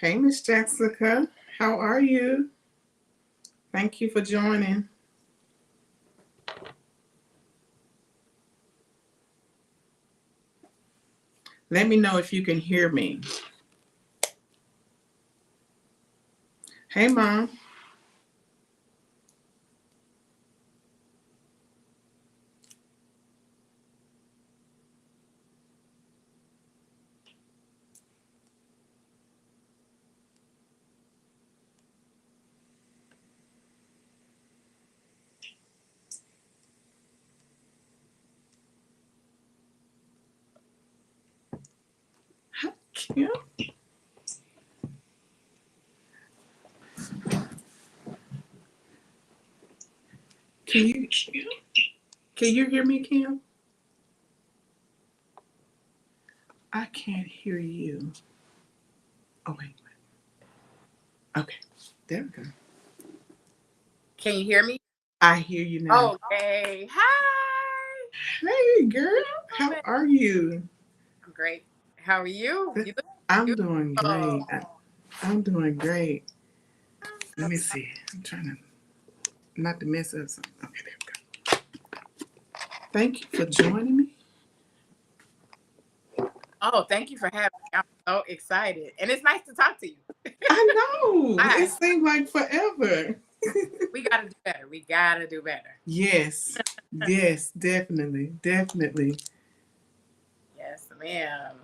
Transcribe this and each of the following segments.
Hey, Miss Jessica. How are you? Thank you for joining. Let me know if you can hear me. Hey, Mom. Kim? Can you hear me, Kim? I can't hear you. Oh wait. Okay. There we go. Can you hear me? I hear you now. Okay. Hi. Hey, girl. How are you? I'm great. How are you? You look I'm doing great. beautiful. I'm doing great. Let me see. I'm trying to not to mess up something. Okay, there we go. Thank you for joining me. Oh, thank you for having me. I'm so excited. And it's nice to talk to you. I know. It Hi. seemed like forever. We gotta do better. We gotta do better. Yes. Yes, definitely. Definitely. Yes, ma'am.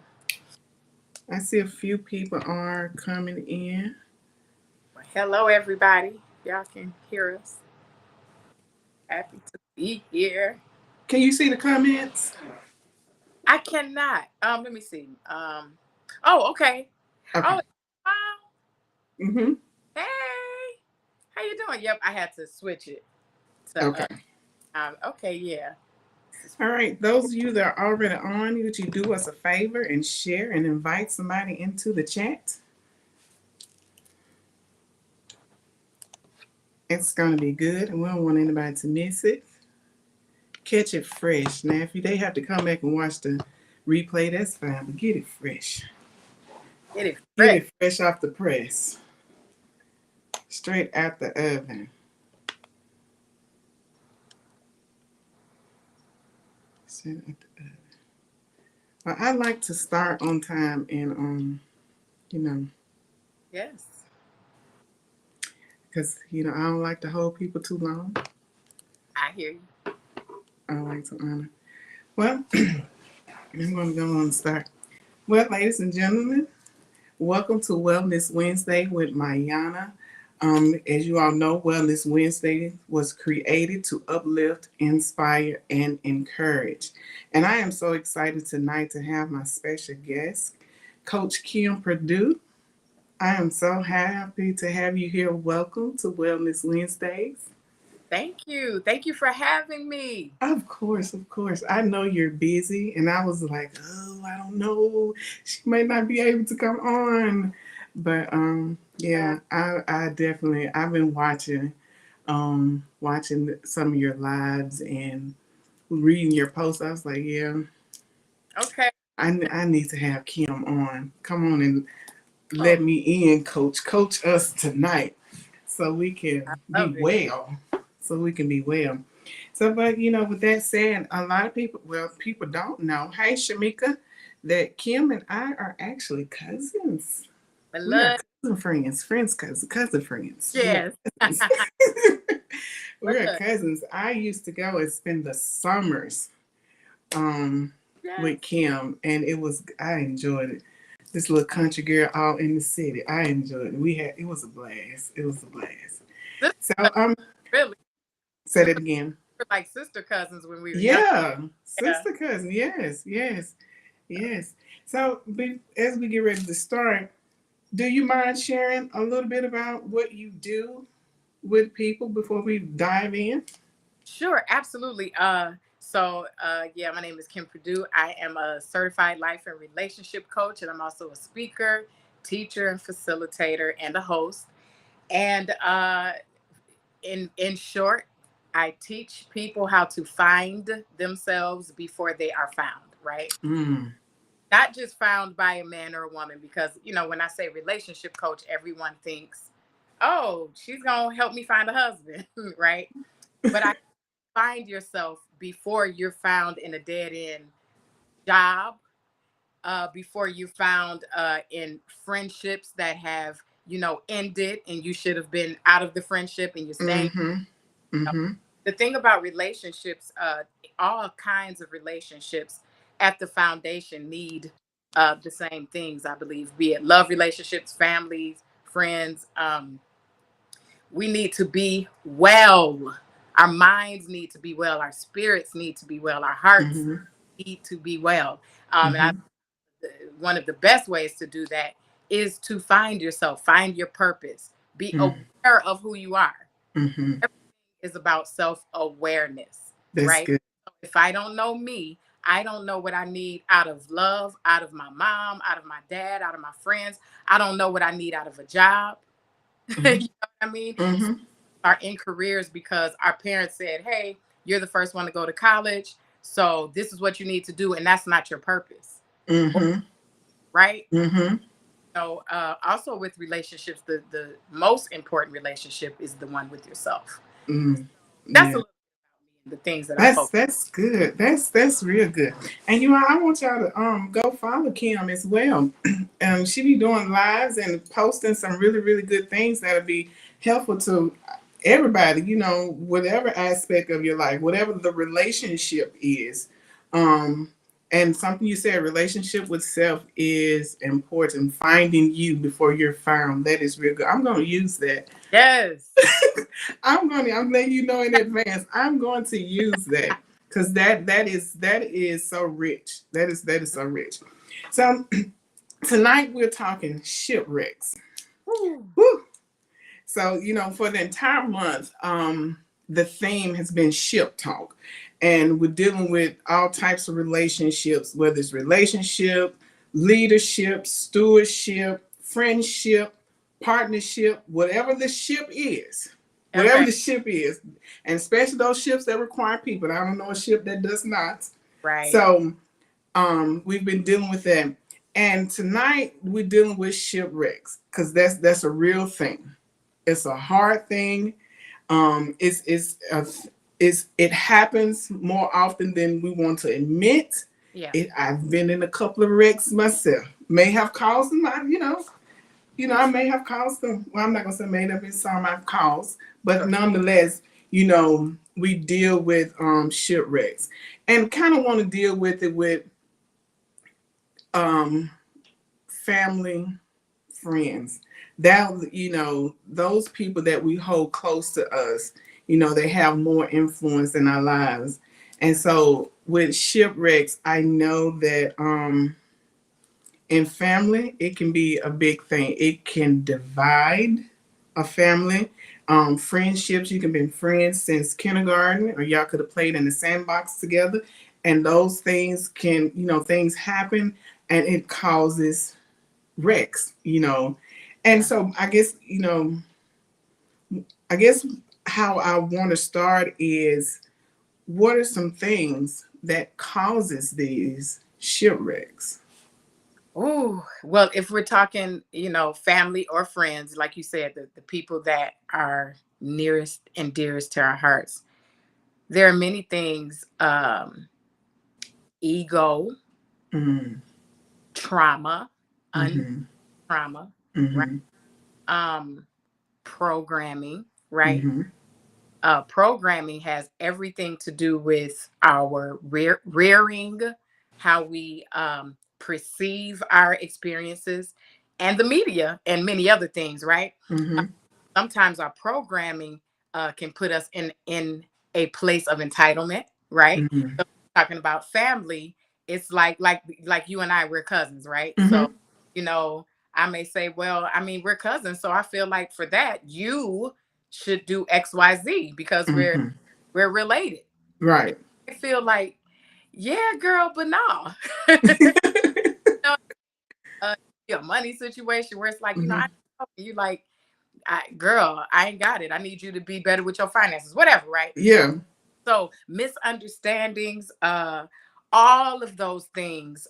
I see a few people are coming in. Well, hello everybody. Y'all can hear us. Happy to be here. Can you see the comments? I cannot. Let me see. Oh, okay. Okay. Oh, wow. Mm-hmm. Hey. How you doing? Yep, I had to switch it to Okay. okay, yeah. All right. Those of you that are already on, would you do us a favor and share and invite somebody into the chat? It's going to be good, and we don't want anybody to miss it. Catch it fresh. Now, if they have to come back and watch the replay, that's fine, but get it fresh. Get it Get fresh. it fresh off the press, straight out the oven. Straight out the oven. Well, I like to start on time and you know, Yes. because I don't like to hold people too long. I hear you. I like to honor. Well, I'm going to go on and start. Well, ladies and gentlemen, welcome to Wellness Wednesday with Mayana. As you all know, Wellness Wednesday was created to uplift, inspire, and encourage. And I am so excited tonight to have my special guest, Coach Kim Perdue. I am so happy to have you here. Welcome to Wellness Wednesdays. Thank you. Thank you for having me. Of course, of course. I know you're busy, and I was like, oh, I don't know. She may not be able to come on. But yeah, I definitely I've been watching some of your lives and reading your posts. I was like, yeah, Okay. I need to have Kim on. Come on and Oh, let me in, coach us tonight so we I can be love it. well. So we can be well. So, but with that said, a lot of people, well, people don't know. Hey, Shamika, that Kim and I are actually cousins. I We are love cousin friends, cousin friends. We are yes. cousins. We are Look, cousins. I used to go and spend the summers um, yes. with Kim, and I enjoyed it. This little country girl out in the city. I enjoyed it. It was a blast. It was a blast. This So really say that again. we're like sister cousins when we were young. Yeah, Yeah. sister cousin. Yes, yes, yes. So as we get ready to start, do you mind sharing a little bit about what you do with people before we dive in? Sure, absolutely. Yeah, my name is Kim Perdue. I am a certified life and relationship coach, and I'm also a speaker, teacher, and facilitator, and a host. And in short, I teach people how to find themselves before they are found. Right. Mm, not just found by a man or a woman, because when I say relationship coach, everyone thinks, oh, she's gonna help me find a husband. Right? But I find yourself before you're found in a dead end job, before you found in friendships that have ended, and you should have been out of the friendship and you're staying. Mm-hmm. Mm-hmm. The thing about relationships, all kinds of relationships at the foundation need the same things, I believe, be it love relationships, families, friends. We need to be well. Our minds need to be well. Our spirits need to be well. Our hearts Mm-hmm. need to be well. And Mm-hmm. one of the best ways to do that is to find yourself, find your purpose, be aware of who you are. Mm-hmm. Is about self-awareness, That's right? good. If I don't know me, I don't know what I need out of love, out of my mom, out of my dad, out of my friends. I don't know what I need out of a job. You Mm-hmm. know what I mean? Mm-hmm. Are in careers because our parents said, hey, you're the first one to go to college, so this is what you need to do, and that's not your purpose. Mm-hmm. Right? Mm-hmm. So also with relationships, the most important relationship is the one with yourself. Mm. That's a Yeah. little bit of the things that I That's focus. that's good. That's real good. And I want y'all to go follow Kim as well. She be doing lives and posting some really, really good things that'll be helpful to everybody, whatever aspect of your life, whatever the relationship is. Um and something you said, relationship with self is important. Finding you before you're found. That is real good. I'm gonna use that. Yes. I'm letting you know in advance. I'm going to use that because that is so rich. That is so rich. So tonight we're talking shipwrecks. Woo. Woo. So for the entire month, the theme has been ship talk, and we're dealing with all types of relationships, whether it's relationship, leadership, stewardship, friendship, partnership, whatever the ship is. Whatever Okay. the ship is, and especially those ships that require people. I don't know a ship that does not. Right. So we've been dealing with that. And tonight we're dealing with shipwrecks because that's a real thing. It's a hard thing. It happens more often than we want to admit. Yeah. I've been in a couple of wrecks myself. May have caused them. I may have caused them. Well, I'm not gonna say may have been some I've caused, but Sure. nonetheless, we deal with shipwrecks, and kind of want to deal with it with um family, friends. That those people that we hold close to us, they have more influence in our lives. And so with shipwrecks, I know that in family, it can be a big thing. It can divide a family. Friendships, you can be friends since kindergarten, or y'all could have played in the sandbox together. And those things things happen and it causes wrecks. And Yeah. so I guess how I want to start is, what are some things that causes these shipwrecks? Ooh. Well, if we're talking, family or friends, like you said, the people that are nearest and dearest to our hearts, there are many things. Ego, Mm-hmm. trauma, Mm-hmm. untrauma, right? Mm-hmm. Um, Programming, right? Mm-hmm. Programming has everything to do with our rearing, how we perceive our experiences, and the media, and many other things, right? Uh, Mm-hmm. Sometimes our programming can put us in a place of entitlement, right? Mm-hmm. So talking about family, it's like you and I, we're cousins, right? Mm-hmm. So you know, I may say, well, I mean, we're cousins, so I feel like for that you should do XYZ because we're Mm-hmm. we're related. Right. I feel like, yeah, girl, but no. know, a money situation where it's like, Mm-hmm. I you like, girl, I ain't got it. I need you to be better with your finances, whatever, right? Yeah. So misunderstandings, all of those things.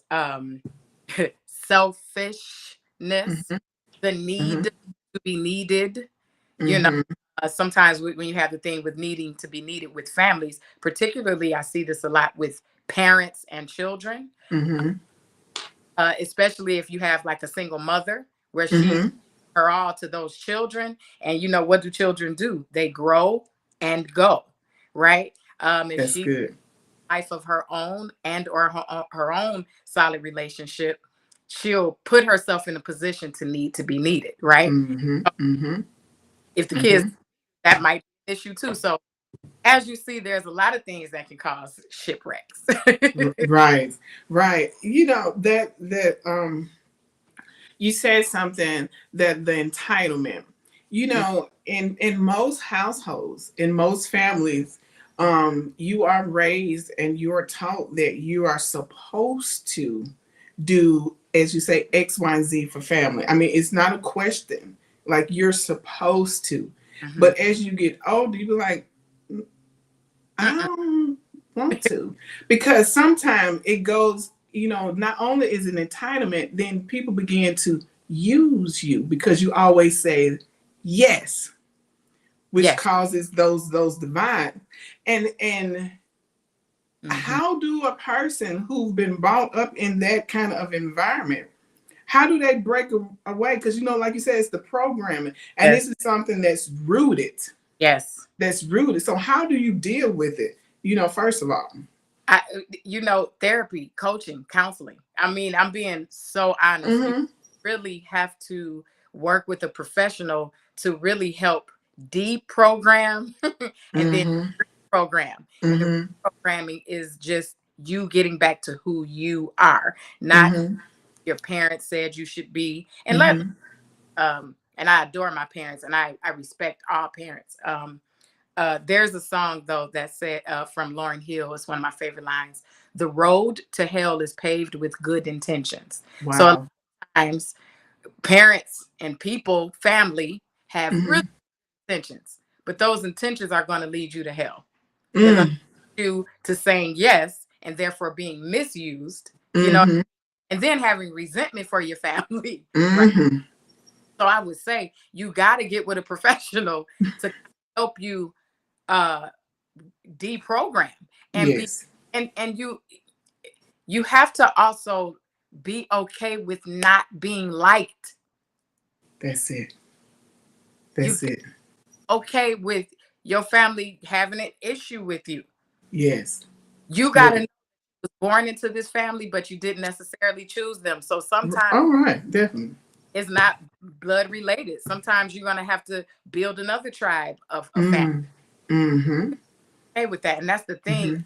selfishness, Mhm. the need Mhm. to be needed. You know, Mhm. sometimes when you have the thing with needing to be needed with families, particularly, I see this a lot with parents and children, Mhm. especially if you have like a single mother where she Mhm. her all to those children. And you know, what do children do? They grow and go, right? If That's she good. life of her own and or her own solid relationship, she'll put herself in a position to need to be needed, right? Mhm. Mhm. If the kids, Mhm. that might be an issue too. So as you see, there's a lot of things that can cause shipwrecks. Right. Right. You know that you said something, that the entitlement, in most households, in most families, you are raised and you are taught that you are supposed to do, as you say, X, Y, and Z for family. I mean, it's not a question. Like, you're supposed to. Mhm. But as you get older, you be like, I Mm-mm. don't want to. Because sometimes it goes, not only is it entitlement, then people begin to use you because you always say yes, which Yes. causes those divide. And Hmm. how do a person who's been brought up in that kind of environment, how do they break away? Because, like you said, it's the programming, and Yes. this is something that's rooted. Yes. That's rooted. So how do you deal with it? First of all. I, therapy, coaching, counseling. I mean, I'm being so honest. You Mm-hmm. really have to work with a professional to really help deprogram and then Mm-hmm. program. And the Mm-hmm. reprogramming is just you getting back to who you are, not Mm-hmm. your parents said you should be. And Mm-hmm. and I adore my parents, and I respect all parents. There's a song though that said from Lauryn Hill. It's one of my favorite lines. The road to hell is paved with good intentions. So a lot Wow. of times, parents and people, family, have really Mm-hmm. intentions, but those intentions are going to lead you to hell. They're going Mm. to lead you to saying yes and therefore being misused. Mm-hmm. And then having resentment for your family, right? Mm-hmm. So I would say you got to get with a professional to help you uh deprogram and be Yes. and you have to also be okay with not being liked. That's it. You That's it. okay with your family having an issue with you. Yes. You got to Yes. know you was born into this family, but you didn't necessarily choose them. So sometimes All right. Definitely. it's not blood related. Sometimes you're gonna have to build another tribe of family. Mm. Mm-hmm. Okay with that, and that's the thing. Mm-hmm.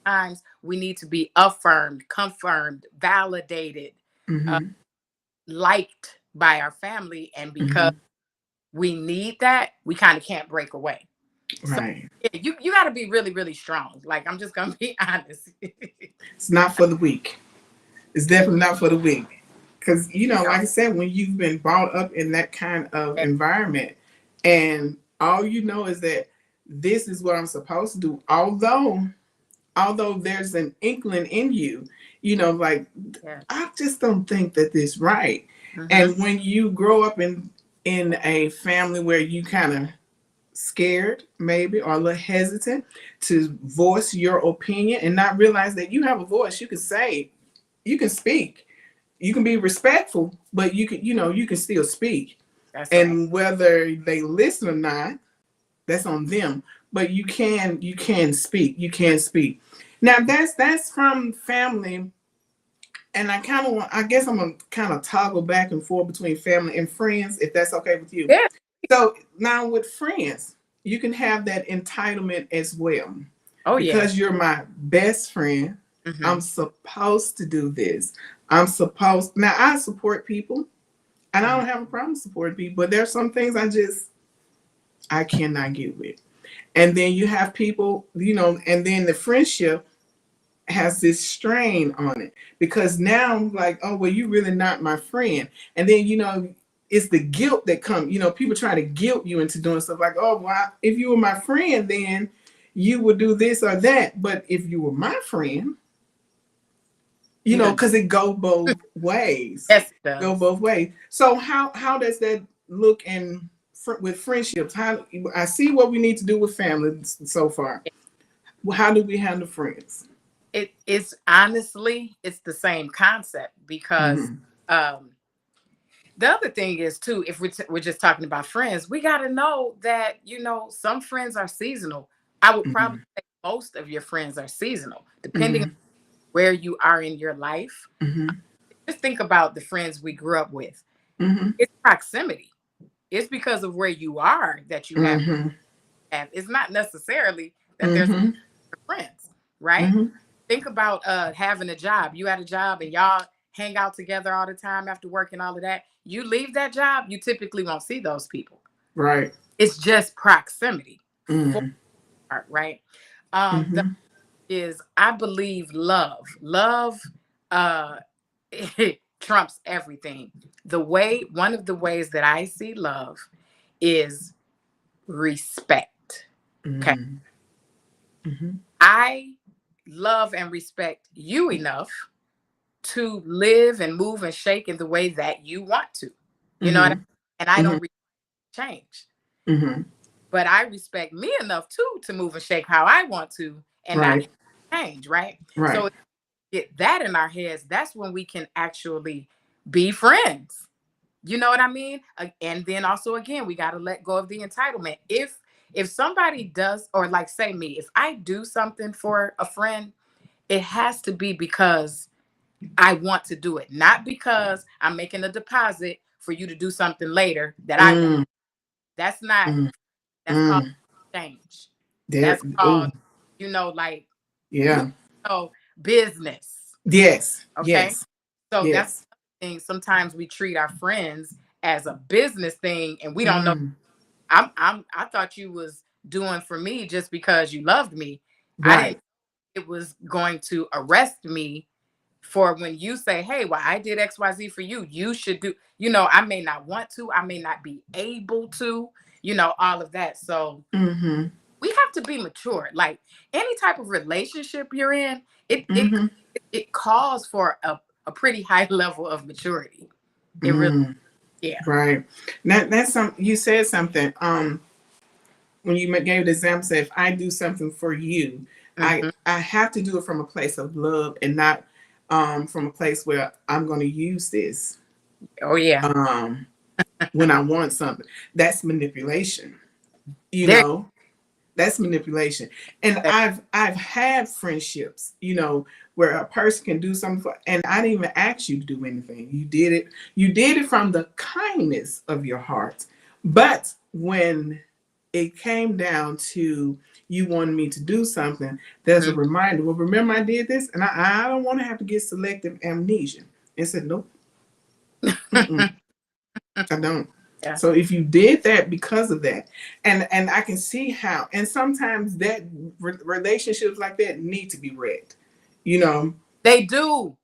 Times we need to be affirmed, confirmed, validated, uh, Mm-hmm. liked by our family, and because Mm-hmm. we need that, we kind of can't break away. So Right. yeah, you got to be really really strong. Like, I'm just gonna be honest. It's not for the weak. It's definitely not for the weak. Because, No. like I said, when you've been brought up in that kind of environment, and all you know is that this is what I'm supposed to do, although there's an inkling in you, like, Yeah. I just don't think that this right. Hmm. And when you grow up in a family where you kind of scared, maybe, or a little hesitant to voice your opinion and not realize that you have a voice, you can say, you can speak, you can be respectful, but you can still speak. That's right. And whether they listen or not, that's on them. But you can speak. You can speak. Now that's from family, and I guess I'm gonna kind of toggle back and forth between family and friends, if that's okay with you. Yeah. So now with friends, you can have that entitlement as well. Oh yeah. Because you're my best friend, Hmm. I'm supposed to do this. Now I support people, and I Hmm. don't have a problem supporting people, but there's some things I cannot get with. And then you have people, and then the friendship has this strain on it because now I'm like, oh well, you really not my friend. And then it's the guilt that comes. People try to guilt you into doing stuff like, oh well, if you were my friend, then you would do this or that. But if you were my friend, You know, because it go both ways. Yes, it Go does. both ways. So how does that look in with friendships? How I see what we need to do with family so far. Well, how do we handle friends? It's honestly, it's the same concept because Mm-hmm. um, the other thing is too, if we're just talking about friends, we got to know that some friends are seasonal. I would probably Mm-hmm. say most of your friends are seasonal, depending on Mm-hmm. where you are in your life. Mm-hmm. Just think about the friends we grew up with. Mm-hmm. It's proximity. It's because of where you are that you have. Mm-hmm. It's not necessarily that there's Mm-hmm. friends, right? Mm-hmm. Think about having a job. You had a job and y'all hang out together all the time after work and all of that. You leave that job, you typically won't see those people. Right. It's just proximity for Mm-hmm. art, right? The Mm-hmm. is I believe love. Love uh it trumps everything. One of the ways that I see love is respect. Okay. Mm-hmm. Mm-hmm. I love and respect you enough to live and move and shake in the way that you want to. You know what I Mm-hmm. mean? And I Mm-hmm. don't change. Mm-hmm. But I respect me enough too to move and shake how I want to and not Right. change, right? Right. So get that in our heads, that's when we can actually be friends. You know what I mean? And then also again, we got to let go of the entitlement. If somebody does, or like say me, if I do something for a friend, it has to be because I want to do it, not because I'm making a deposit for you to do something later that I want. Mm, That's not, mm, that's called mm. change. There. That's called, Oh, like, you yeah. know, business. Yes. Okay. Yes. So that's Yes. the thing. Sometimes we treat our friends as a business thing and we don't know. Mm, I thought you was doing for me just because you loved me. I didn't right. it was going to arrest me for when you say, hey, well, I did XYZ for you. You should do, I may not want to, I may not be able to, all of that. So Mm-hmm. we have to be mature. Like any type of relationship you're in, it it Mm-hmm. it calls for a pretty high level of maturity. It really, Mm, yeah. right. That's some. You said something. When you gave the example, say if I do something for you, I Hmm. I have to do it from a place of love and not from a place where I'm going to use this Oh yeah. um when I want something. That's manipulation. You There. know, that's manipulation. And I've had friendships, where a person can do something for, and I didn't even ask you to do anything. You did it from the kindness of your heart. But when it came down to you wanted me to do something, there's a Mhm. reminder. Well, remember I did this, and I don't want to have to get selective amnesia. And said, nope, mm-mm, I don't. Yeah. So if you did that because of that, and I can see how, and sometimes that relationships like that need to be read. You know, They do.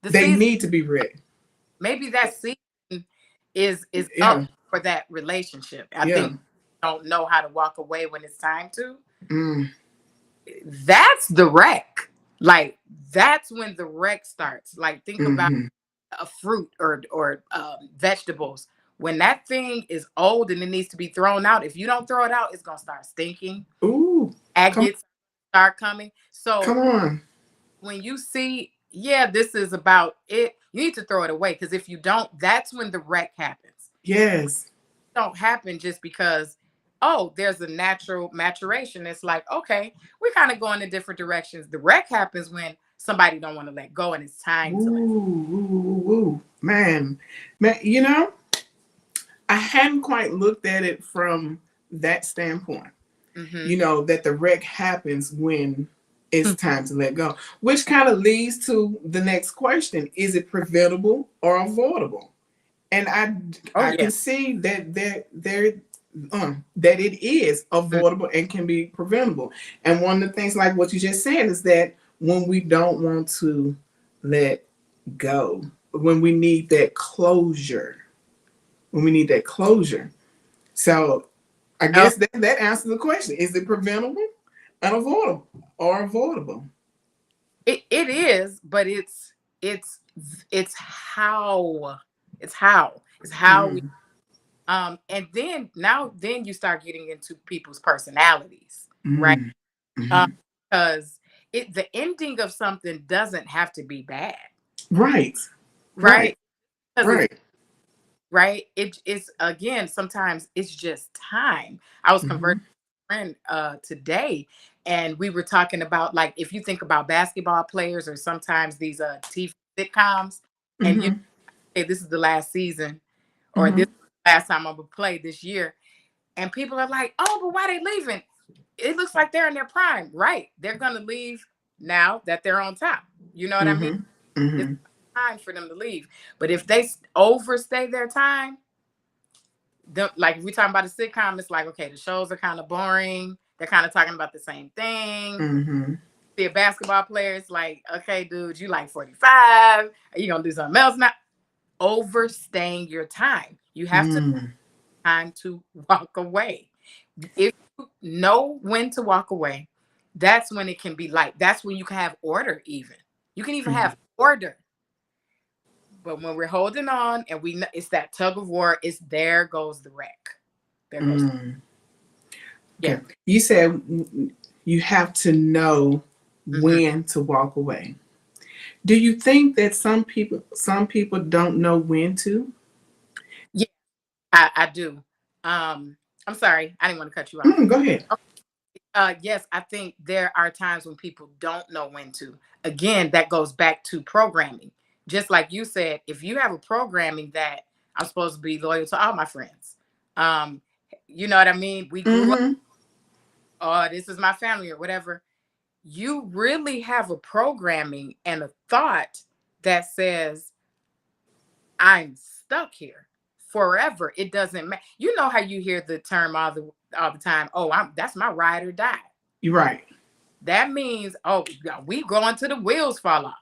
The they season, need to be read. maybe that season is up Yeah, for that relationship. I yeah. think don't know how to walk away when it's time to. Mm, That's the wreck. Like that's when the wreck starts. Like think about mm-hmm. a fruit or vegetables. When that thing is old and it needs to be thrown out, if you don't throw it out, it's gonna start stinking. Ooh, come, Agate start coming. So come on. when you see, yeah, this is about it, you need to throw it away because if you don't, that's when the wreck happens. Yes. Don't happen just because there's a natural maturation. It's like, okay, we're kind of going in different directions. The wreck happens when somebody don't want to let go and it's time to let Ooh, man. I hadn't quite looked at it from that standpoint. go. Hmm. That the wreck happens when it's time to let go, which kind of leads to the next question: is it preventable or avoidable? And I Oh I yeah. can see that it is avoidable and can be preventable. And one of the things, like what you just said, is that when we don't want to let go, when we need that closure, when we need that closure. So I Oh, guess that answers the question: is it preventable, unavoidable, or avoidable? it is, but it's it's how it's how we and then you start getting into people's personalities, right? Mm. Um, Mhm. because the ending of something doesn't have to be bad, Right. Right. right? Because it's Right. right. It's again, sometimes it's just time. I was conversing Mhm. with a friend today, and we were talking about, like, if you think about basketball players or sometimes these TV sitcoms, and Mhm. hey, this is the last season, or this is Mhm. the last time I'm gonna play this year, and people are like, "Oh, but why they leaving? It looks like they're in their prime." Right? They're gonna leave now that they're on top. You know what I mean? Mhm. It's Mhm. time for them to leave. But if they overstay their time, like if we talking about a sitcom, it's like, okay, the shows are kind of boring. They're kind of talking about the same thing. Mhm. See a basketball player, it's like, okay, dude, you like 45. Are you gonna do something else now? Overstaying your time. You have to Mm. time to walk away. If you know when to walk away, that's when it can be light. That's when you can have order, even. You can even Mhm. have order. But when we're holding on and we know it's that tug of war, it's there goes the wreck. There goes, Mm. yeah. Okay. You said you have to know Hmm. when to walk away. Do you think that some people don't know when to? Yeah, I do. I'm sorry, I didn't want to cut you off. Go ahead. Yes, I think there are times when people don't know when to. Again, that goes back to programming. Just like you said, if you have a programming that I'm supposed to be loyal to all my friends, um, you know what I mean? We grew up, Mhm. oh, this is my family or whatever. You really have a programming and a thought that says, I'm stuck here forever. It doesn't matter. You know how you hear the term all the time, oh, that's my ride or die. You're right. That means, oh, yeah, we going to the wheels fall off.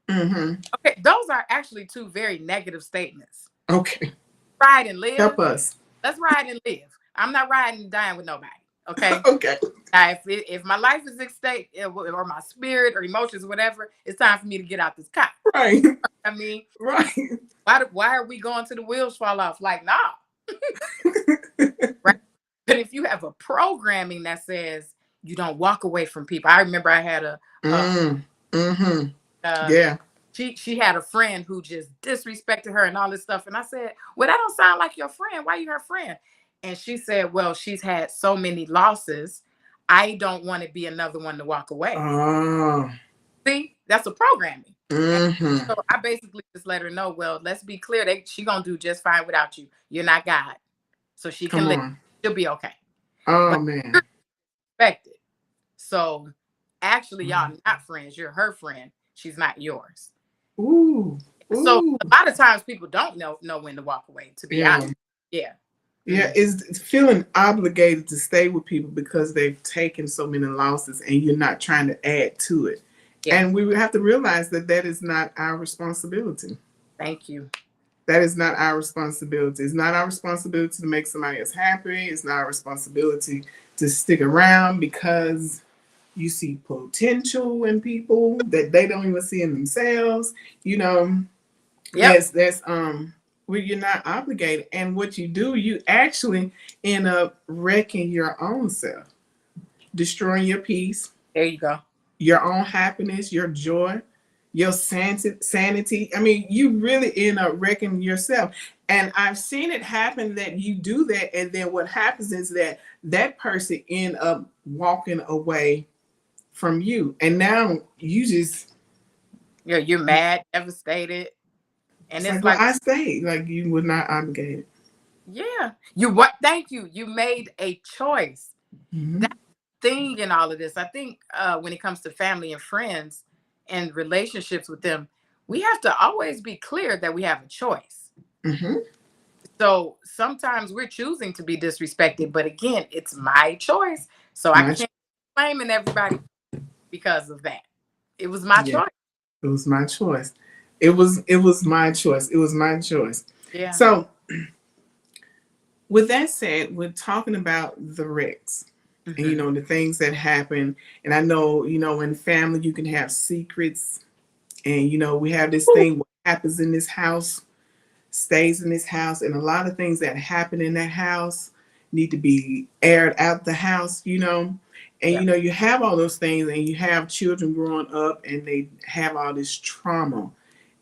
Mhm. Okay, those are actually two very negative statements. Okay. Ride and live. Help us. Let's ride and live. I'm not riding and dying with nobody. Okay. Okay. Now, if my life is at stake, or my spirit or emotions, whatever, it's time for me to get out this car. Right. I mean, Right. why are we going to the wheels fall off? Like, nah, right? But if you have a programming that says you don't walk away from people, I remember I had Mm. Mhm. uh, Yeah. she had a friend who just disrespected her and all this stuff. And I said, well, that don't sound like your friend. Why you her friend? And she said, well, she's had so many losses. I don't want to be another one to walk away. Oh. See, that's a programming. And Mhm. so I basically just let her know, well, let's be clear. She gonna do just fine without you. You're not God. So she can Come live. on. She'll be okay. Oh But you're man. expected. So actually, y'all Mm. not friends. You're her friend. She's not yours. Ooh. So Ooh. a lot of times people don't know when to walk away, to be Yeah. honest. Yeah. Yeah, Mhm. it's feeling obligated to stay with people because they've taken so many losses and you're not trying to add to it. Yeah. And we have to realize that that is not our responsibility. Thank you. That is not our responsibility. It's not our responsibility to make somebody else happy. It's not our responsibility to stick around because you see potential in people that they don't even see in themselves. You know, Yep. that's where you're not obligated. And what you do, you actually end up wrecking your own self, destroying your peace, There you go. your own happiness, your joy, your sanity. I mean, you really end up wrecking yourself. And I've seen it happen that you do that, and then what happens is that that person end up walking away from you, and now you just You're mad, devastated, and it's like, it's well, like, I stayed. Like you were not obligated. yeah, you what? Thank you. You made a choice. Hmm. That thing in all of this, I think, when it comes to family and friends and relationships with them, we have to always be clear that we have a choice. Hmm. So sometimes we're choosing to be disrespected, but again, it's my choice. So I My can't blaming everybody because of that. It was my yeah, choice. it was my choice. It was my choice. It was my choice. Yeah. So with that said, we're talking about the wrecks and Hmm. the things that happen. And I know in family you can have secrets And we have this thing, what happens in this house stays in this house, and a lot of things that happen in that house need to be aired out the house, and Yeah. you have all those things, and you have children growing up and they have all this trauma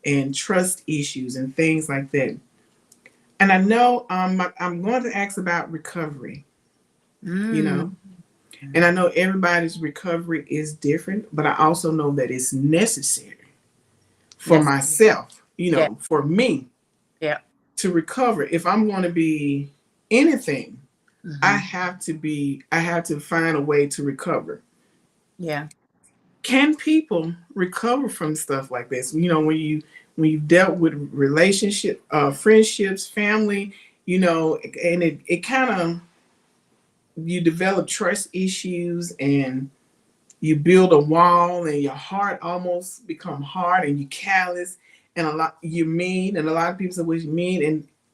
and trust issues and things like that. And I know I'm going to ask about recovery, you Mm. know and I know everybody's recovery is different, but I also know that it's necessary for Yes. myself, Yeah. for me Yeah. to recover. If I'm going to be anything, Hmm. I have to find a way to recover. Yeah. Can people recover from stuff like this? When you've dealt with relationship, friendships, family, and it kind of, you develop trust issues, and you build a wall, and your heart almost become hard, and you callous, and you mean, and a lot of people say, well, you mean,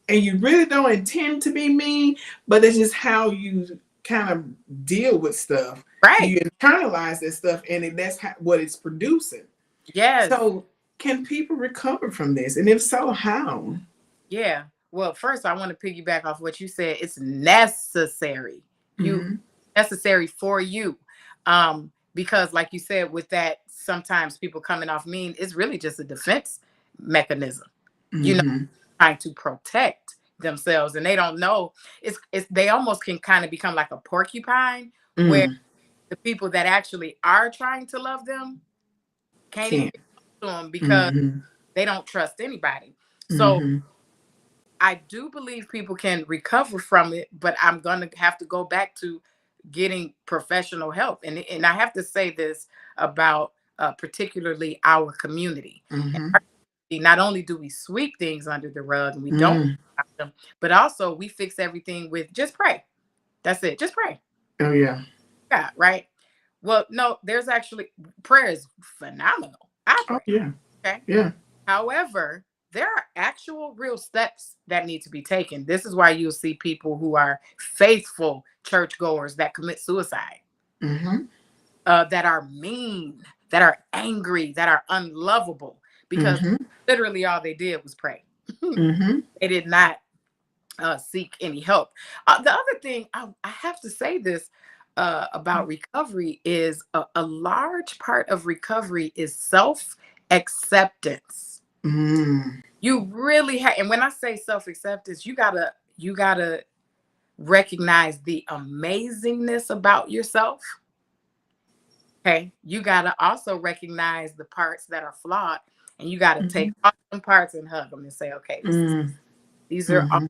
and you really don't intend to be mean, but it's just how you kind of deal with stuff. Right. You internalize that stuff, and that's what it's producing. Yes. So can people recover from this, and if so, how? Yeah. Well, first I want to piggyback off what you said. It's necessary. You Mm-hmm. necessary for you. Because like you said, with that, sometimes people coming off mean, it's really just a defense mechanism. You know, Mm-hmm. trying to protect themselves. And they don't know. It's they almost can kind of become like a porcupine where Mm. the people that actually are trying to love them can't even Can't. get to them because Mm-hmm. they don't trust anybody. So Mm-hmm. I do believe people can recover from it, but I'm gonna have to go back to getting professional help. And I have to say this about particularly our community. In Mm-hmm. our community, not only do we sweep things under the rug and we don't Mm. talk about them, but also we fix everything with just pray. That's it. Just pray. Oh yeah. God, right? Well, no, there's actually prayer is phenomenal. I Oh pray. yeah. Okay. Yeah. However, there are actual real steps that need to be taken. This is why you'll see people who are faithful churchgoers that commit suicide, Mm-hmm. that are mean, that are angry, that are unlovable, because Mm-hmm. literally all they did was pray. Mm-hmm. They did not seek any help. The other thing, I have to say this about recovery is a large part of recovery is self acceptance. Mm. You really have, and when I say self acceptance, you gotta recognize the amazingness about yourself. Okay, you gotta also recognize the parts that are flawed, and you gotta take Mhm. all them parts and hug them and say, okay, Mm. these are all, Mhm.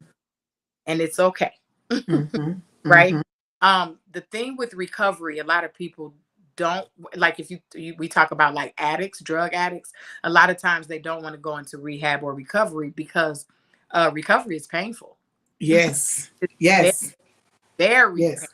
and it's okay, Mhm. right? Mhm. The thing with recovery, a lot of people don't like. If we talk about like addicts, drug addicts, a lot of times they don't want to go into rehab or recovery because recovery is painful. Yes. It's very, Yes. very painful.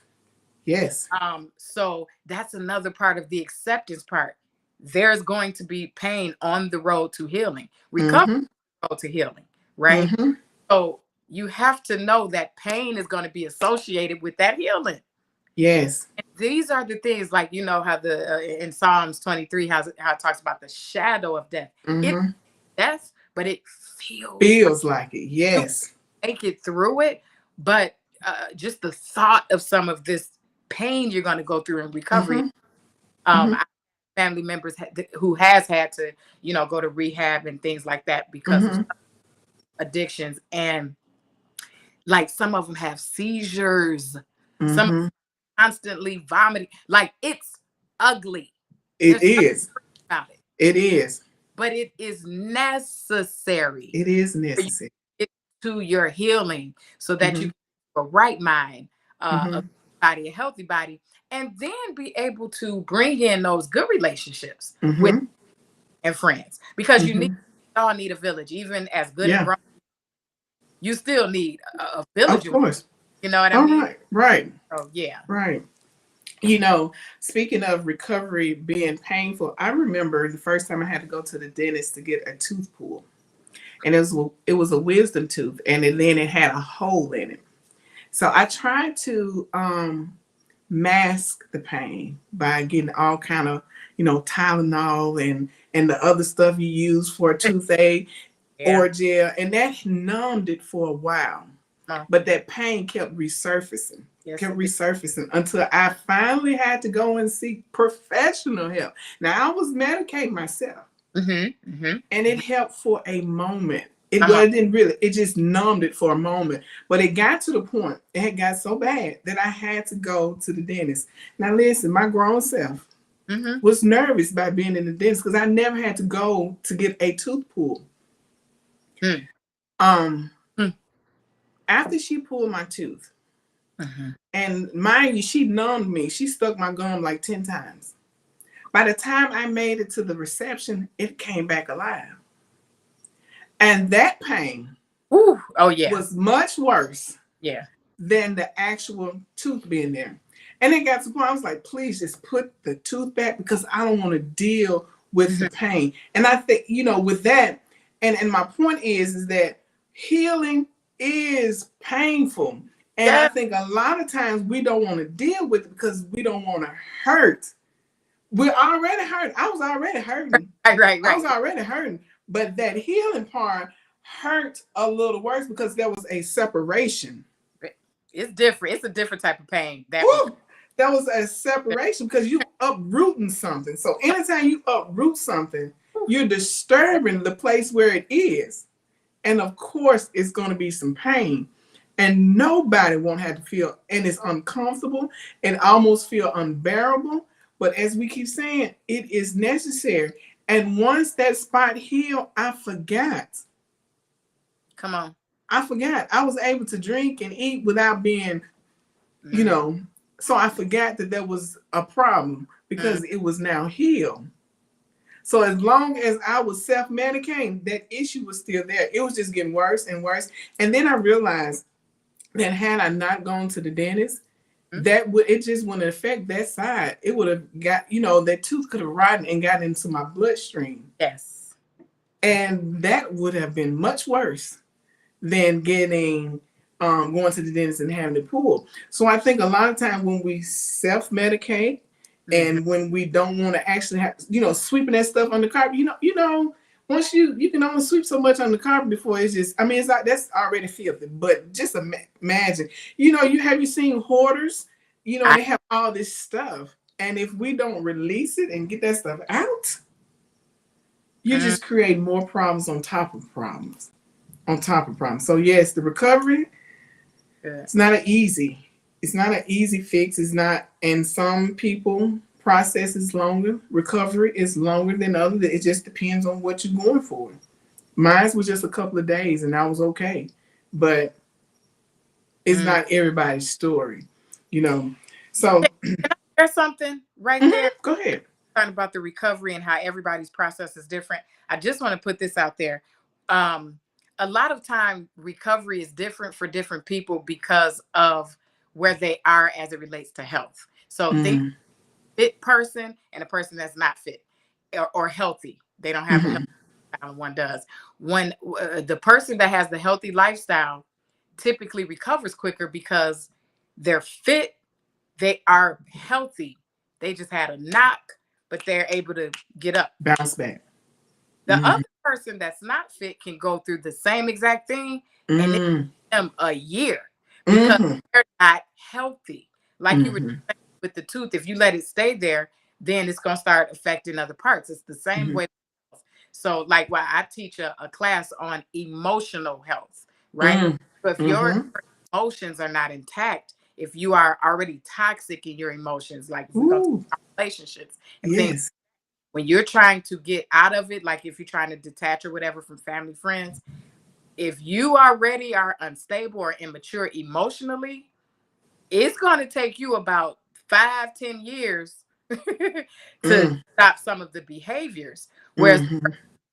Yes. Yes. So that's another part of the acceptance part. There's going to be pain on the road to healing. Recovery Mhm. road to healing, right? Mhm. So you have to know that pain is going to be associated with that healing. Yes. And these are the things, like you know how the in Psalms 23 how it talks about the shadow of death. It's Mhm. death, but it feels like Feels like it. you Yes. make it through it. But just the thought of some of this pain you're going to go through in recovery. Mhm. I Mhm. have family members who has had to, go to rehab and things like that because of Mhm. addictions, and like some of them have seizures, some Mhm. constantly vomiting. Like it's ugly. It There's nothing is. about it, It is. but it is necessary It is for you necessary. to get to your healing so that you Mhm. can have a right mind, a Mhm. body, a healthy body, and then be able to bring in those good relationships with Mhm. and friends, because Mhm. all need a village. Even as good and Yeah. grown, you still need a Of village. course. You know what I All mean? right. Right. So yeah. Right. Speaking of recovery being painful, I remember the first time I had to go to the dentist to get a tooth pulled, and it was a wisdom tooth, and then it had a hole in it. So I tried to mask the pain by getting all kind of Tylenol and and the other stuff you use for a toothache Yeah. or gel, and that numbed it for a while. No. But that pain kept resurfacing, Yes, kept it did. resurfacing until I finally had to go and seek professional help. Now I was medicating myself, Mm-hmm. Mm-hmm. and it helped for a moment. Uh-huh. It didn't really, it just numbed it for a moment. But it got to the point, it had got so bad that I had to go to the dentist. Now listen, my grown self Mm-hmm. was nervous by being in the dentist because I never had to go to get a tooth pulled. Mm. Um, Mm. After she pulled my tooth, Mm-hmm. and mind you, she numbed me. She stuck my gum like 10 times. By the time I made it to the reception, it came back alive. And that pain Ooh. Oh yeah. was much worse Yeah. than the actual tooth being there. And it got to the point I was like, please just put the tooth back because I don't want to deal with Mm-hmm. the pain. And I think, with that, and my point is that healing is painful. And I Yeah. think a lot of times we don't want to deal with it because we don't want to hurt. We're already hurt. I was already hurting. Right. I was already hurting. But that healing part hurt a little worse because there was a separation. It's different. It's a different type of pain. That one. Woo! That was a separation because you uprooting something. So anytime you uproot something, you're disturbing the place where it is. And of course, it's going to be some pain. And nobody won't have to feel, and it's uncomfortable and almost feel unbearable. But as we keep saying, it is necessary. And once that spot healed, I forgot. Come on. I forgot. I was able to drink and eat without being, Mm. so I forgot that there was a problem because it was now healed. So as long as I was self-medicating, that issue was still there. It was just getting worse and worse. And then I realized that had I not gone to the dentist, it just wouldn't affect that side. It would have got, that tooth could have rotted and got into my bloodstream. Yes. And that would have been much worse than getting going to the dentist and having it pulled. So I think a lot of times when we self-medicate and when we don't want to actually have, sweeping that stuff on the carpet, once you can only sweep so much on the carpet before it's just, it's like, that's already filthy. But just imagine, you seen hoarders, they have all this stuff. And if we don't release it and get that stuff out, you just create more problems on top of problems. On top of problems. So yes, the recovery, it's not an easy fix. It's not, and some people process is longer. Recovery is longer than others. It just depends on what you're going for. Mine was just a couple of days and I was okay. But it's not everybody's story, So There's something right there. Go ahead. Talking about the recovery and how everybody's process is different. I just want to put this out there. A lot of time recovery is different for different people because of where they are as it relates to health. So think fit person and a person that's not fit or healthy. They don't have a healthy lifestyle, one does. When the person that has the healthy lifestyle typically recovers quicker because they're fit, they are healthy. They just had a knock, but they're able to get up. Bounce back. The other person that's not fit can go through the same exact thing and it takes them a year because they're not healthy. Like you were saying with the tooth, if you let it stay there, then it's going to start affecting other parts. It's the same way. So like why I teach a class on emotional health, right? So if your emotions are not intact, if you are already toxic in your emotions, like if we go to relationships and things, when you're trying to get out of it, like if you're trying to detach or whatever from family, friends, if you already are unstable or immature emotionally, it's going to take you about 5-10 years to stop some of the behaviors. Whereas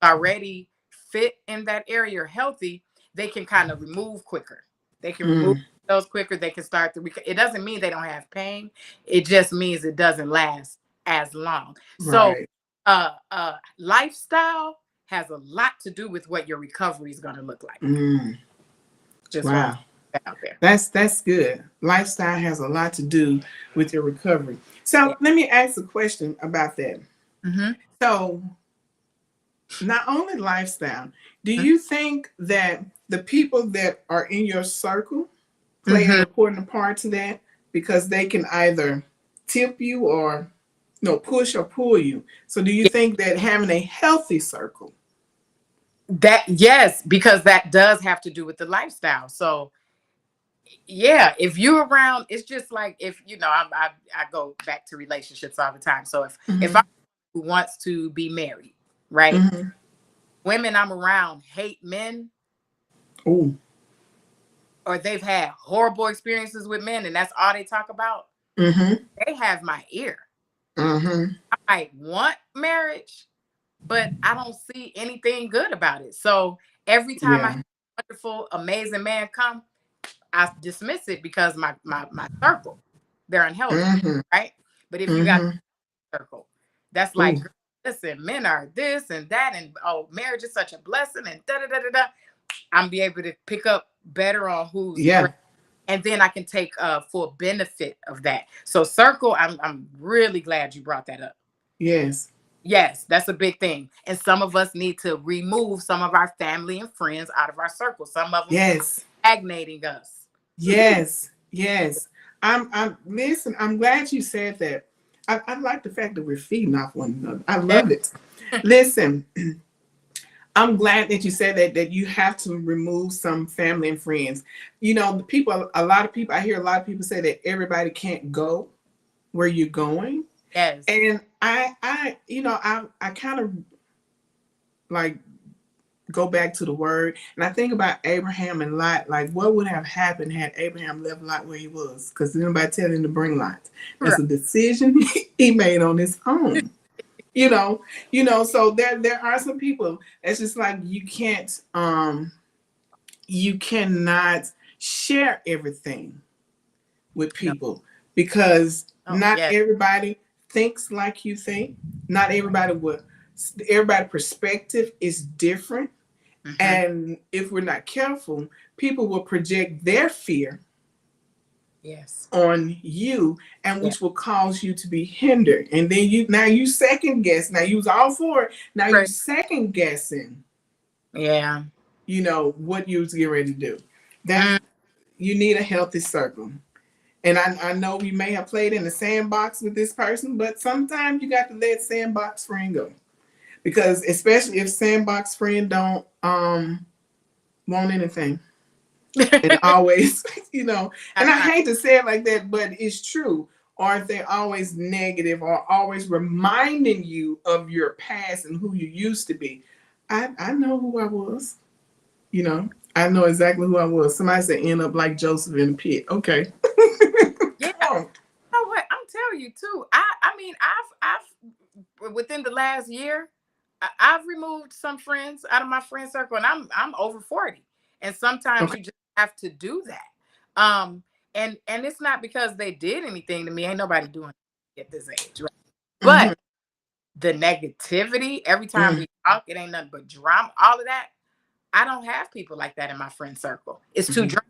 already fit in that area or healthy, they can kind of remove quicker. They can remove those quicker. They can start to, it doesn't mean they don't have pain. It just means it doesn't last as long. So lifestyle has a lot to do with what your recovery is going to look like. Just wow. Out there. That's good. Lifestyle has a lot to do with your recovery. So let me ask a question about that. So not only lifestyle, do you think that the people that are in your circle play an Mm-hmm. important part to that? Because they can either tip you or no push or pull you. So do you think that having a healthy circle? That yes, because that does have to do with the lifestyle. So yeah, if you're around, it's just like if I go back to relationships all the time. So if I Mm-hmm. who wants to be married, right? Mm-hmm. Women I'm around hate men, Oh. or they've had horrible experiences with men, and that's all they talk about. Mm-hmm. They have my ear. Mm-hmm. I might want marriage, but I don't see anything good about it. So every time I have Yeah. a wonderful, amazing man come, I dismiss it because my circle, they're unhealthy, Mm-hmm. right? But if you got Mm-hmm. a circle, that's Oh. like, listen, men are this and that, and oh, marriage is such a blessing, and da da da da da. I'm be able to pick up better on who's great, Yeah. and then I can take full benefit of that. So circle, I'm really glad you brought that up. Yes. Yes, that's a big thing. And some of us need to remove some of our family and friends out of our circle. Some of them Yes. stagnating us. Yes. Yes. I'm listen, I'm glad you said that. I like the fact that we're feeding off one another. I Yeah. love it. Listen, I'm glad that you said that you have to remove some family and friends. You know, the people, a lot of people, I hear a lot of people say that everybody can't go where you're going. Yes. And I kind of like go back to the word and I think about Abraham and Lot, like what would have happened had Abraham left Lot where he was? Because nobody tell him to bring Lot. That's Right. a decision he made on his own. You know, so there are some people it's just like you cannot share everything with No. people because Oh, not yes. everybody thinks like you think. Not everybody would. Everybody's perspective is different, Hmm. and if we're not careful, people will project their fear Yes. on you, and Yeah. which will cause you to be hindered. And then you second guess. Now you was all for it. Now you Right. second guessing. Yeah. What you was getting ready to do. That's Mm. you need a healthy circle. And I know we may have played in the sandbox with this person, but sometimes you got to let sandbox friend go. Because especially if sandbox friend don't want anything. And always, and I I, hate to say it like that, but it's true. Or if they're always negative or always reminding you of your past and who you used to be. I know who I was, you know. I know exactly who I was. Somebody said end up like Joseph in the pit. Okay. yeah. Come on. You know what? I'm telling you too. I mean, I've within the last year, I've removed some friends out of my friend circle, and I'm over 40, and sometimes Okay. you just have to do that. And it's not because they did anything to me. Ain't nobody doing it at this age, right? Mm-hmm. But the negativity every time Mm. we talk, it ain't nothing but drama. All of that. I don't have people like that in my friend circle. It's too Mm-hmm. drama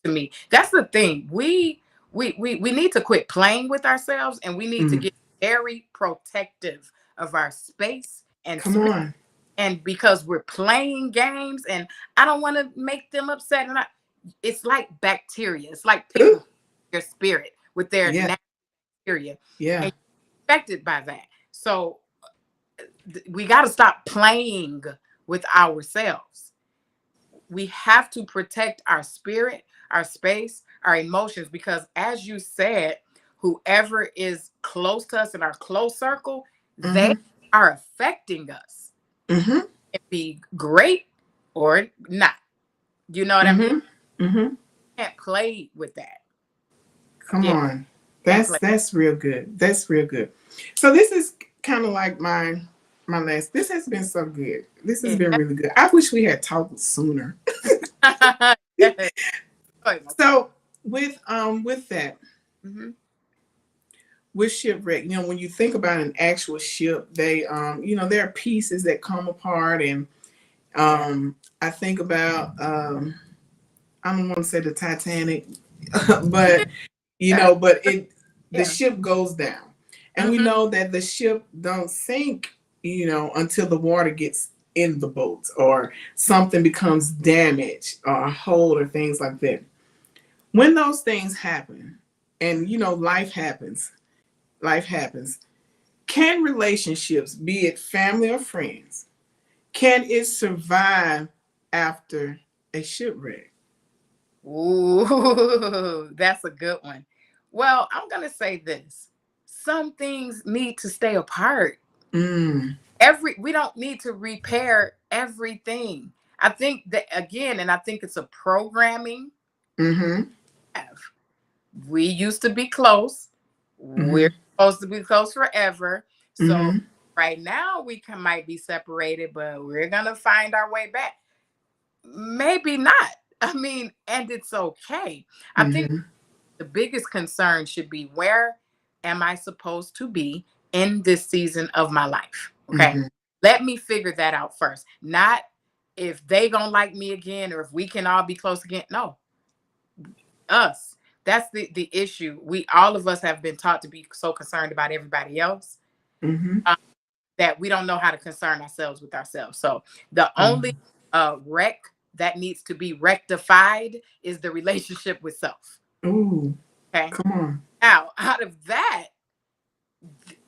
to me. That's the thing. We need to quit playing with ourselves, and we need to Mm. get very protective of our space and Come spirit. on. And because we're playing games, and I don't want to make them upset, it's like bacteria. It's like Ooh. people your spirit with their Yeah. bacteria, Yeah. and you're affected by that. So we got to stop playing with ourselves. We have to protect our spirit, our space, our emotions, because as you said, whoever is close to us in our close circle, they Mm-hmm. are affecting us. Mm-hmm. It be great or not. You know what I mean? Mm-hmm. Mm-hmm. Can't play with that. Come Yeah, on. can't That's play. that's real good. That's real good. So this is kind of like my last. This has been so good. This has been Yeah. really good. I wish we had talked sooner. Yeah. Oh, So with that, mhm. with shipwreck, when you think about an actual ship, they there are pieces that come apart, and Yeah. I think about I don't want to say the Titanic, but but the Yeah. ship goes down, and we Hmm. know that the ship don't sink, until the water gets in the boat, or something becomes damaged or a hole or things like that. When those things happen, and life happens, can relationships, be it family or friends, can it survive after a shipwreck? Ooh, that's a good one. Well, I'm gonna say this. Some things need to stay apart. Mm. We don't need to repair everything. I think that again, and I think it's a programming. Mm-hmm. We used to be close. We're Mm-hmm. supposed to be close forever. So Mm-hmm. right now we might be separated, but we're gonna find our way back. Maybe not. I mean, and it's okay. I think Mm-hmm. the biggest concern should be, where am I supposed to be in this season of my life? Okay. Mm-hmm. Let me figure that out first. Not if they gonna like me again or if we can all be close again. No, us. That's the issue. We, all of us, have been taught to be so concerned about everybody else, Mm-hmm. uh, that we don't know how to concern ourselves with ourselves. So the only Mm. wreck that needs to be rectified is the relationship with self. Ooh, Okay. come on. Now, out of that,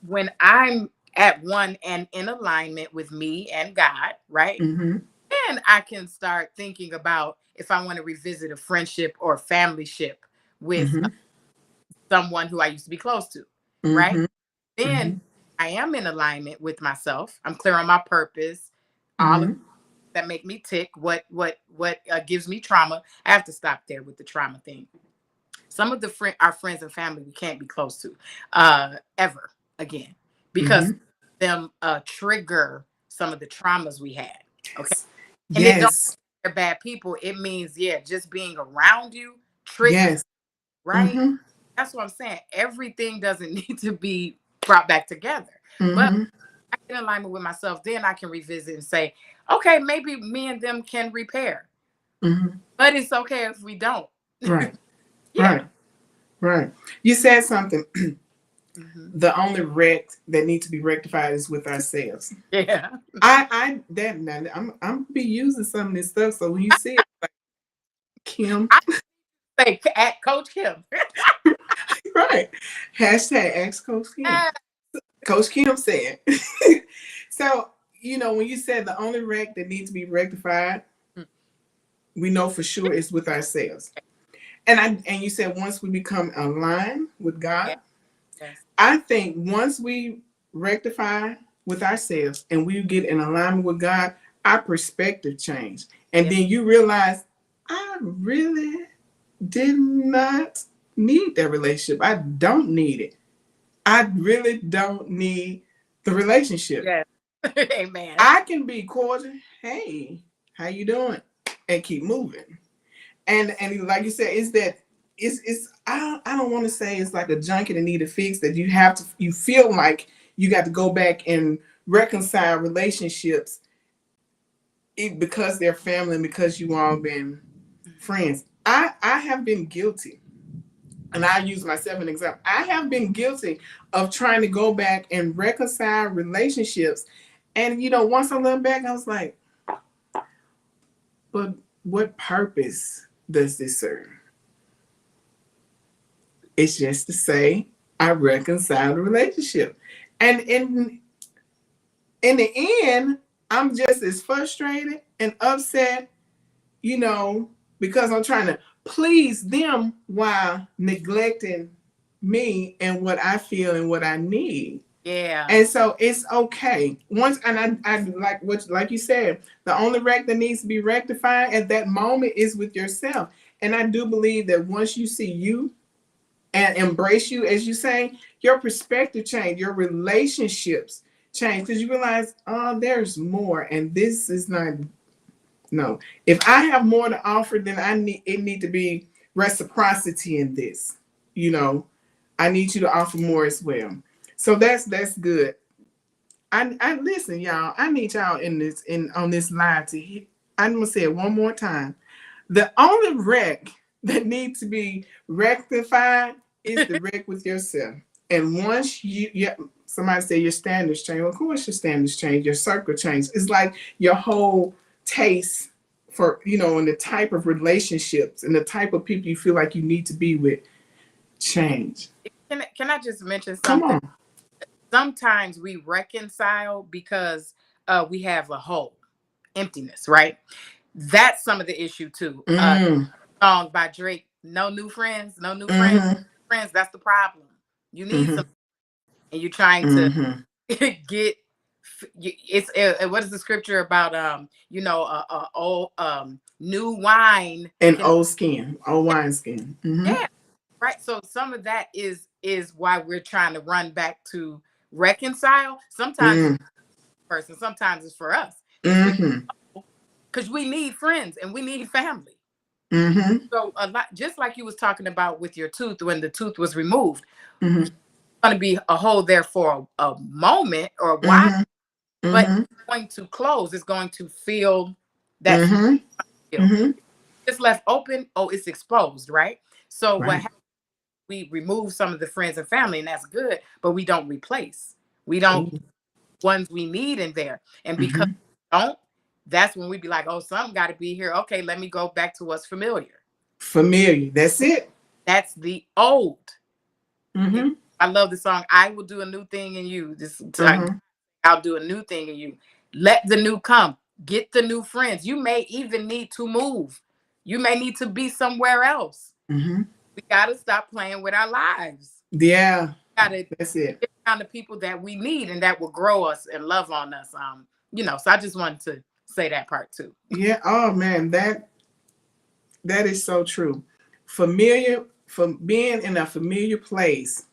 when I'm at one and in alignment with me and God, right? Mm-hmm. Then I can start thinking about if I want to revisit a friendship or family ship with Mm-hmm. someone who I used to be close to, right? Mm-hmm. Then Mm-hmm. I am in alignment with myself. I'm clear on my purpose, all of Mm-hmm. that make me tick, what gives me trauma. I have to stop there with the trauma thing. Some of our friends and family we can't be close to ever again, because Mm-hmm. them trigger some of the traumas we had. Okay. Yes. And it don't Yes. they're bad people. It means, yeah, just being around you triggers, Yes. right? Mm-hmm. That's what I'm saying. Everything doesn't need to be brought back together. But Mm-hmm. I get in alignment with myself, then I can revisit and say, okay, maybe me and them can repair. Mm-hmm. But it's okay if we don't. Right. Yeah. Right. Right. You said something. Hmm. The only wreck that needs to be rectified is with ourselves. Yeah. I that now I'm be using some of this stuff. So when you see it, like Kim, I say at Coach Kim. right? Hashtag ask Coach Kim. Coach Kim said. So when you said the only wreck that needs to be rectified, we know for sure is with ourselves. And you said once we become aligned with God, Yes. Yes. I think once we rectify with ourselves and we get in alignment with God, our perspective change. And Yes. then you realize, I really did not need that relationship. I don't need it. I really don't need the relationship. Yes. Amen. I can be cordial. Hey, how you doing? And keep moving. And like you said, it's I don't want to say it's like a junkie that need a fix, that you feel like you got to go back and reconcile relationships because they're family and because you all been friends. I have been guilty, and I use myself as an example. I have been guilty of trying to go back and reconcile relationships, and once I look back, I was like, but what purpose does this serve? It's just to say I reconciled the relationship. And in the end, I'm just as frustrated and upset, you know, because I'm trying to please them while neglecting me and what I feel and what I need. Yeah. And so it's okay. Once and I like you said, the only wreck that needs to be rectified at that moment is with yourself. And I do believe that once you see you and embrace you, as you say, your perspective change, your relationships change, because you realize, oh, there's more, and this is not. No, if I have more to offer, then it need to be reciprocity in this. You know, I need you to offer more as well. So that's good. I listen, y'all. I need y'all on this line to hit. I'm gonna say it one more time. The only wreck that needs to be rectified is the wreck with yourself. And once somebody say your standards change. Well, of course your standards change, your circle change. It's like your whole taste for, and the type of relationships and the type of people you feel like you need to be with change. Can I just mention Come something? on. Sometimes we reconcile because we have a hole, emptiness, right? That's some of the issue too. Song by Drake, No New Friends, No New Friends, Friends. That's the problem. You need some, and you're trying to get. It's what is the scripture about? Old new wine and old skin, old wine skin. Yeah, right. So some of that is why we're trying to run back to reconcile. Sometimes it's for the person, sometimes it's for us. Because we need friends and we need family. So a lot, just like you was talking about with your tooth when the tooth was removed, it's going to be a hole there for a moment or a while, but it's going to close. It's going to feel that it's left open. Oh, it's exposed, right? So what happens? We remove some of the friends and family, and that's good, but we don't replace. We don't ones we need in there. And because we don't, that's when we be like, oh, something got to be here. Okay, let me go back to what's familiar. Familiar. That's it. That's the old. I love the song, I will do a new thing in you. I'll do a new thing in you. Let the new come. Get the new friends. You may even need to move. You may need to be somewhere else. We got to stop playing with our lives. Yeah. That's it. Get around the people that we need and that will grow us and love on us. So I just wanted to say that part too. Yeah. Oh man, that is so true. Familiar, from being in a familiar place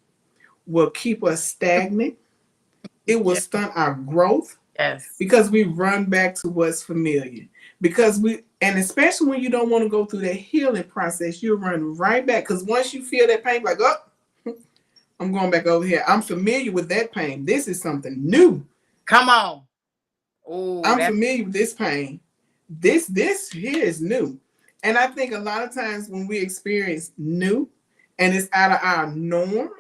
will keep us stagnant. It will stunt our growth. Yes. Because we run back to what's familiar. And especially when you don't want to go through that healing process, you'll run right back. Because once you feel that pain, like, oh, I'm going back over here. I'm familiar with that pain. This is something new. Come on. Oh, I'm familiar with this pain. This here is new. And I think a lot of times when we experience new and it's out of our norm,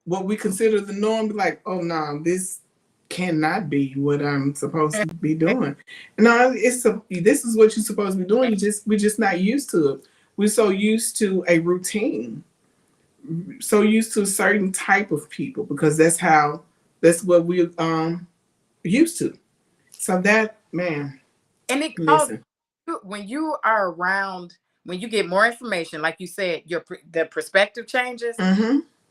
what we consider the norm, be like, oh no, this cannot be what I'm supposed to be doing. No, this is what you're supposed to be doing. We're just not used to it. We're so used to a routine, so used to a certain type of people because that's what we're used to. So that, man. And it calls, when you are around, when you get more information, like you said, the perspective changes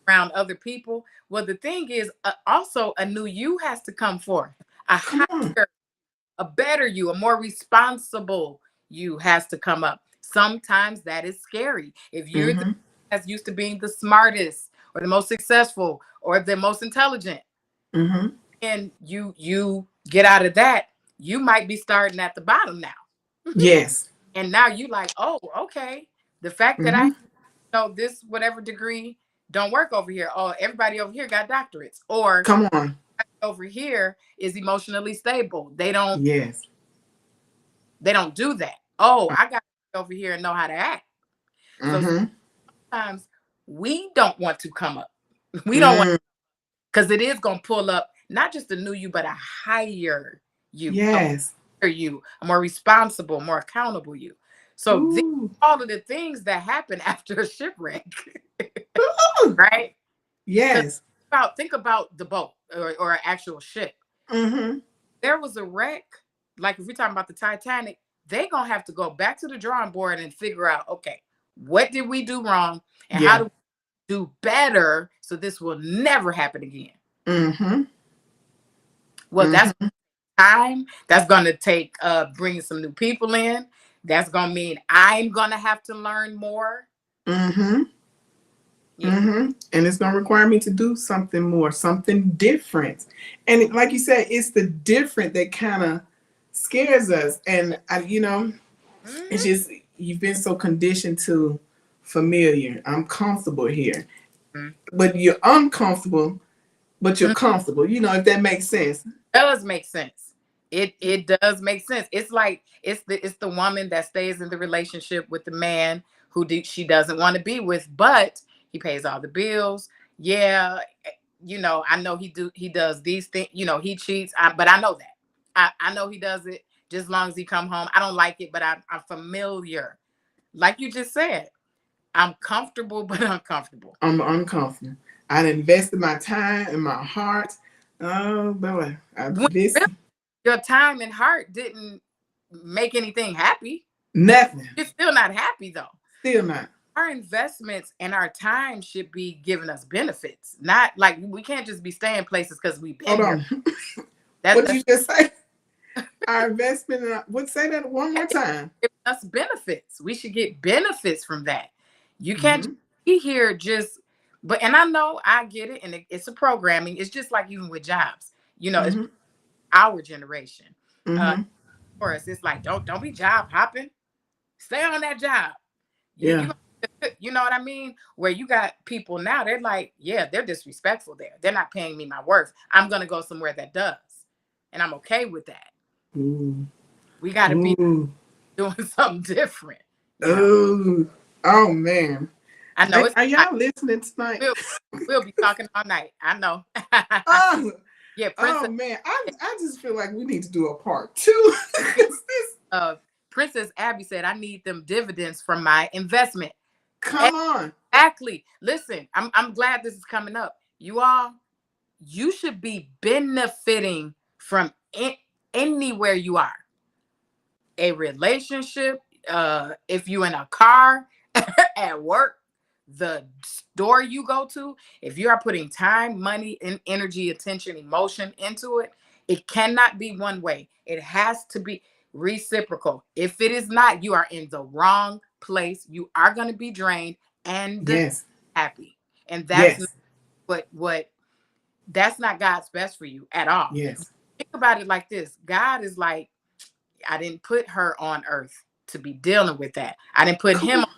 around other people. Well, the thing is, also a new you has to come forth. A higher, a better you, a more responsible you has to come up. Sometimes that is scary. If you're that's used to being the smartest or the most successful or the most intelligent, and you get out of that, you might be starting at the bottom now. Yes. And now you like, oh, okay. The fact that I know this whatever degree don't work over here. Oh, everybody over here got doctorates. Or come on, over here is emotionally stable. They don't. Yes. They don't do that. Oh, I got over here and know how to act. So sometimes we don't want to come up. We don't want, because it is going to pull up not just a new you, but a higher you. Yes. You, a more responsible, more accountable you. So all of the things that happen after a shipwreck, right? Yes. Think about the boat or an actual ship. There was a wreck, like if we're talking about the Titanic, they're going to have to go back to the drawing board and figure out, okay, what did we do wrong? And how do we do better so this will never happen again? Well, that's time. That's going to take bringing some new people in. That's going to mean I'm going to have to learn more. And it's going to require me to do something more, something different. And like you said, it's the different that kind of scares us. And, it's just, you've been so conditioned to familiar. I'm comfortable here. But you're uncomfortable, but you're comfortable. If that makes sense. It does make sense. It does make sense. It's like it's the woman that stays in the relationship with the man who she doesn't want to be with, but he pays all the bills. yeah, I know he does these things, he cheats, but I know that. I know he does it just as long as he come home. I don't like it, but I'm familiar. Like you just said, I'm comfortable, but uncomfortable. I'm uncomfortable. I invested my time and my heart. Oh boy, When this your time and heart didn't make anything happy, nothing. you're still not happy though. Still not. Our investments and our time should be giving us benefits, not like we can't just be staying places because we've Hold been here. on. What did That's you just say? Our investment. What? Say that one more time. giving us benefits. We should get benefits from that. You can't Mm-hmm. just be here just, but and I know I get it, and it's a programming. It's just like even with jobs, it's Mm-hmm. our generation. Uh, Mm-hmm. for us, it's like don't be job hopping. Stay on that job. You Yeah. you know what I mean? Where you got people now, they're like, yeah, they're disrespectful there. They're not paying me my worth. I'm gonna go somewhere that does, and I'm okay with that. Ooh. We got to be Ooh. doing something different. You know, Ooh. Oh man. I know it's Are like, y'all listening tonight? we'll, we'll be talking all night. I know. Oh. Yeah, Oh Princess. man. I just feel like we need to do a part two. 'Cause this. Uh, Princess Abby said, "I need them dividends from my investment." Come on. Exactly. Listen, I'm glad this is coming up. You all, you should be benefiting from anywhere you are. A relationship, if you in a car, at work, the store you go to, if you are putting time, money, and energy, attention, emotion into it, it cannot be one way. It has to be reciprocal. If it is not, you are in the wrong place. You are going to be drained and Yes. happy. And that's not Yes. what that's not God's best for you at all. Yes. Think about it like this. God is like, I didn't put her on earth to be dealing with that. I didn't put him Cool. on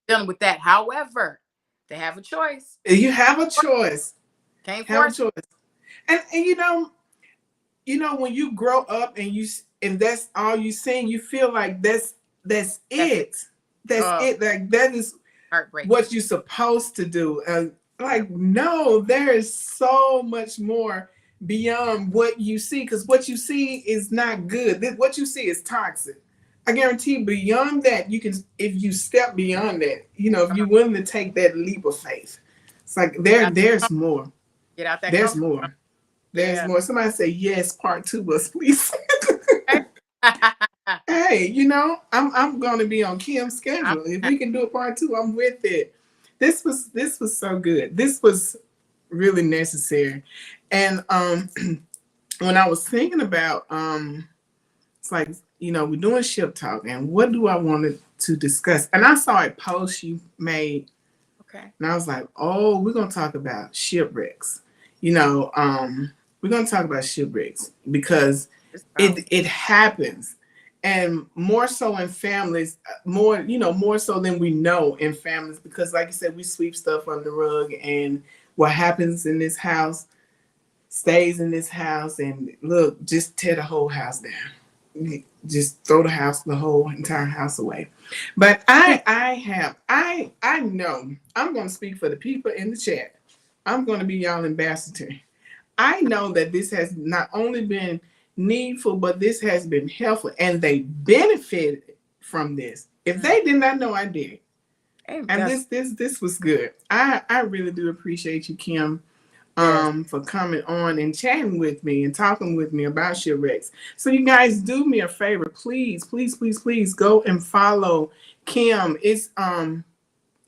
dealing with that. However, they have a choice. You have a choice. Can't Have a force choice. And when you grow up and and that's all you sing, you feel like that's that's it. it. That's Oh, it. Like that is heartbreaking. what you're supposed to do. Like no, there is so much more beyond what you see, because what you see is not good. What you see is toxic. I guarantee beyond that, you can, if you step beyond that, if Come on, you're willing to take that leap of faith, it's like get out, there's more. get out that There's comfort zone. more. There's Yeah. more. Somebody say yes, part two, but please. Okay. Hey, I'm gonna be on Kim's I'm, schedule. If we can do a part two, I'm with it. This was so good. This was really necessary. And when I was thinking about it's like, we're doing ship talk and what do I want to discuss? And I saw a post you made okay. and I was like, oh, we're gonna talk about shipwrecks. We're gonna talk about shipwrecks because It's it powerful. it happens, and more so in families, more so than we know in families, because like you said, we sweep stuff under the rug, and what happens in this house stays in this house, and look, just tear the whole house down, just throw the whole entire house away. But I know I'm going to speak for the people in the chat. I'm going to be y'all ambassador. I know that this has not only been needful, but this has been helpful, and they benefited from this. If they did not know, I did. Hey, And this was good. I really do appreciate you, Kim, yes. for coming on and chatting with me and talking with me about shipwrecks. So you guys do me a favor, please, please, please, please go and follow Kim. It's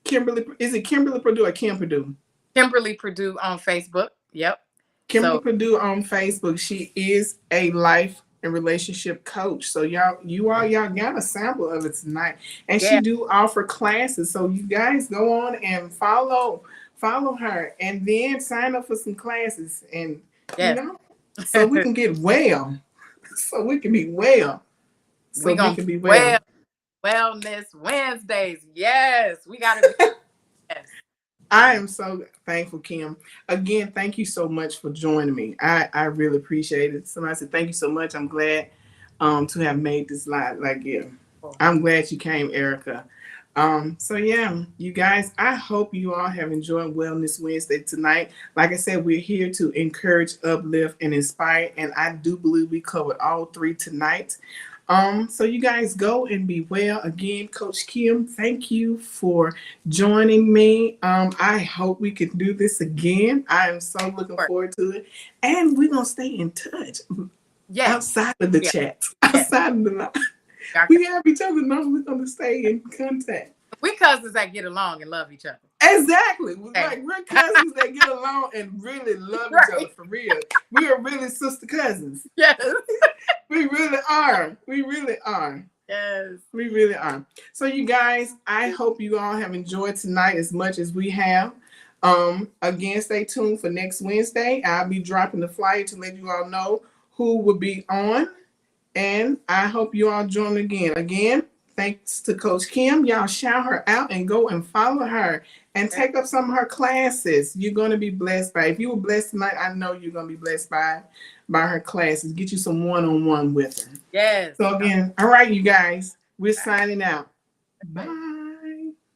Kimberly. Is it Kimberly Perdue or Kim Perdue? Kimberly Perdue on Facebook. Yep. Kimberly So Perdue on Facebook. She is a life and relationship coach. So y'all got a sample of it tonight. And she yeah, do offer classes. So you guys go on and follow her and then sign up for some classes, and yes. so we can get well. So we can be well. So We we gonna can be well well. Wellness Wednesdays. Yes, we gotta be. Yes. I Um, am so thankful, Kim. Again, thank you so much for joining me. I really appreciate it. Somebody said thank you so much. I'm glad to have made this live. Like, yeah, cool. I'm glad you came, Erica. So yeah, you guys, I hope you all have enjoyed Wellness Wednesday tonight. Like I said, we're here to encourage, uplift, and inspire, and I do believe we covered all three tonight. So you guys go and be well. Again, Coach Kim, thank you for joining me. I hope we can do this again. I am so looking forward to it. And we're gonna stay in touch Yes. outside of the Yeah. chat, Yes. outside of the line. We have each other now. We're gonna stay in contact. We cousins that get along and love each other. Exactly. Okay. Like we're cousins that get along and really love each other for real. We are really sister cousins. Yes. We really are. We really are. Yes. We really are. So you guys, I hope you all have enjoyed tonight as much as we have. Again, stay tuned for next Wednesday. I'll be dropping the flyer to let you all know who will be on. And I hope you all join again. Again, thanks to Coach Kim. Y'all shout her out and go and follow her and take up some of her classes. You're going to be blessed by it. If you were blessed tonight, I know you're going to be blessed by her classes. Get you some one-on-one with her. Yes. So again, all right, you guys, we're signing out. Bye.